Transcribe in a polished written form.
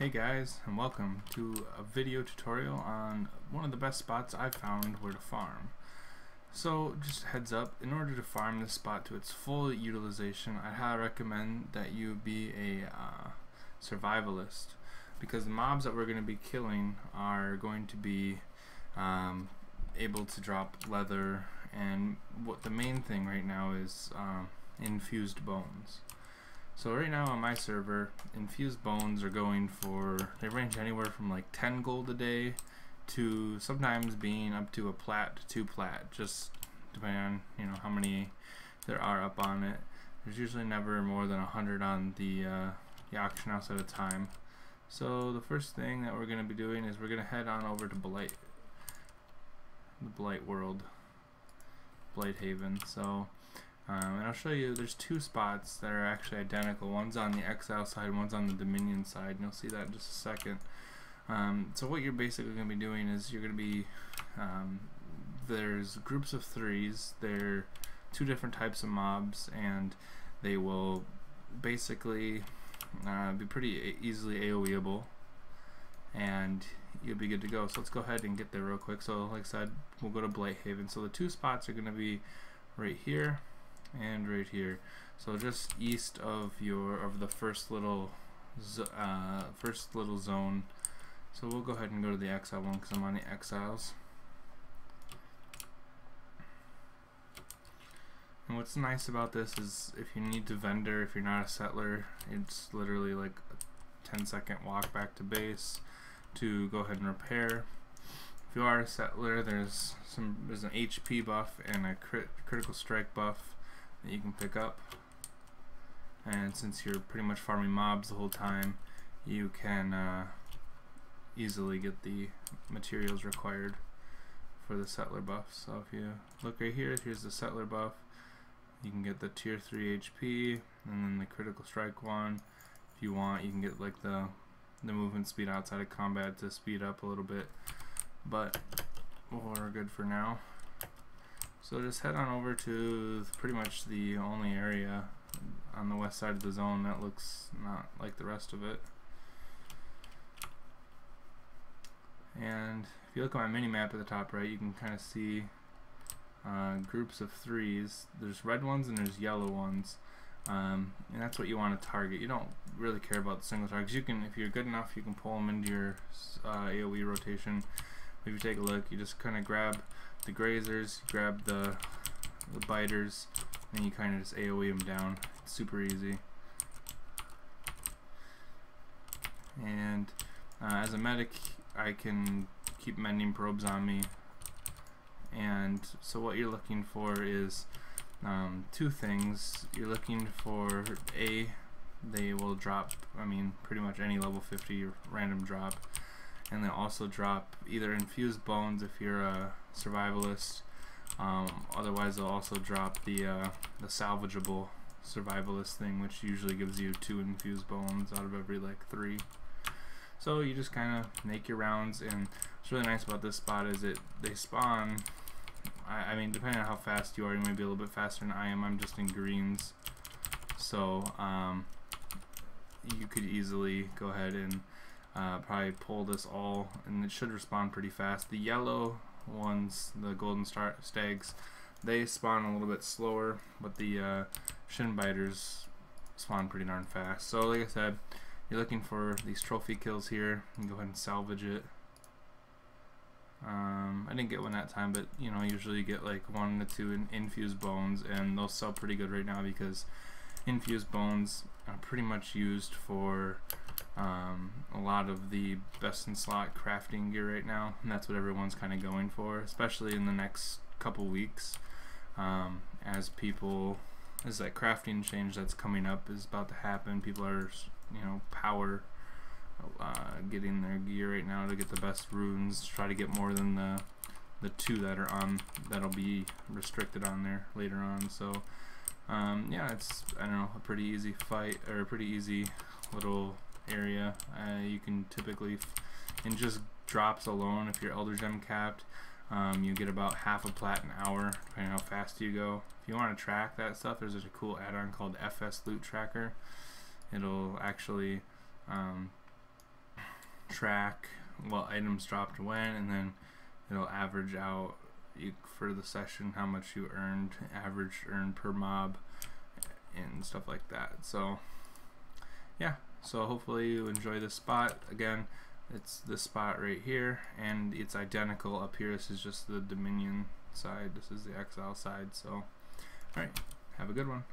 Hey guys, and welcome to a video tutorial on one of the best spots I've found where to farm. So just a heads up, in order to farm this spot to its full utilization, I highly recommend that you be a survivalist, because the mobs that we're going to be killing are going to be able to drop leather, and what the main thing right now is infused bones. So right now on my server, infused bones are going for, they range anywhere from like 10 gold a day to sometimes being up to a plat to 2 plat, just depending on how many there are up on it. There's usually never more than 100 on the auction house at a time. So the first thing that we're going to be doing is we're going to head on over to the Blight world, Blight Haven. So and I'll show you, there's 2 spots that are actually identical. One's on the Exile side, one's on the Dominion side, and you'll see that in just a second. So what you're basically going to be doing is you're going to be, there's groups of 3s, they're 2 different types of mobs, and they will basically be pretty easily AoEable, and you'll be good to go. So let's go ahead and get there real quick. So like I said, we'll go to Blight Haven. So the 2 spots are going to be right here and right here, so just east of the first little zone. So we'll go ahead and go to the Exile one because I'm on the Exiles. And what's nice about this is if you need to vendor, if you're not a settler, it's literally like a 10-second walk back to base to go ahead and repair. If you are a settler, there's an HP buff and a critical strike buff that you can pick up, and since you're pretty much farming mobs the whole time, you can easily get the materials required for the settler buff. So if you look right here, here's the settler buff. You can get the tier 3 HP and then the critical strike one. If you want, you can get like the movement speed outside of combat to speed up a little bit, but we're good for now. So just head on over to pretty much the only area on the west side of the zone that looks not like the rest of it. And if you look at my mini map at the top right, you can kind of see groups of 3s. There's red ones and there's yellow ones, and that's what you want to target. You don't really care about the single targets. You can, if you're good enough, you can pull them into your AoE rotation. If you take a look, you just kind of grab the grazers, grab the biters, and you kind of just AoE them down. It's super easy. And as a medic, I can keep mending probes on me. And so what you're looking for is 2 things. You're looking for they will drop, pretty much any level 50 random drop. And they'll also drop either infused bones if you're a survivalist. Otherwise, they'll also drop the salvageable survivalist thing, which usually gives you 2 infused bones out of every like 3. So you just kind of make your rounds, and what's really nice about this spot is they spawn. Depending on how fast you are, you may be a little bit faster than I am. I'm just in greens, so you could easily go ahead and probably pull this all, and it should respond pretty fast. The yellow ones, the golden stags, they spawn a little bit slower, but the shin biters spawn pretty darn fast. So like I said, you're looking for these trophy kills here, and go ahead and salvage it. I didn't get one that time, but usually you get like 1 to 2 infused bones, and they'll sell pretty good right now because infused bones are pretty much used for a lot of the best in slot crafting gear right now, and that's what everyone's kind of going for, especially in the next couple weeks, as that crafting change that's coming up is about to happen. People are power getting their gear right now to get the best runes, try to get more than the 2 that are on, that'll be restricted on there later on. So yeah, it's a pretty easy fight, or a pretty easy little area. You can typically, in just drops alone, if you're Elder Gem capped, you get about half a plat an hour, depending on how fast you go. If you want to track that stuff, there's a cool add-on called FS Loot Tracker. It'll actually track what items dropped when, and then it'll average out for the session how much you earned, average earned per mob, and stuff like that. So yeah, so hopefully you enjoy this spot. Again, it's this spot right here, and it's identical up here. This is just the Dominion side, this is the Exile side. So alright, have a good one.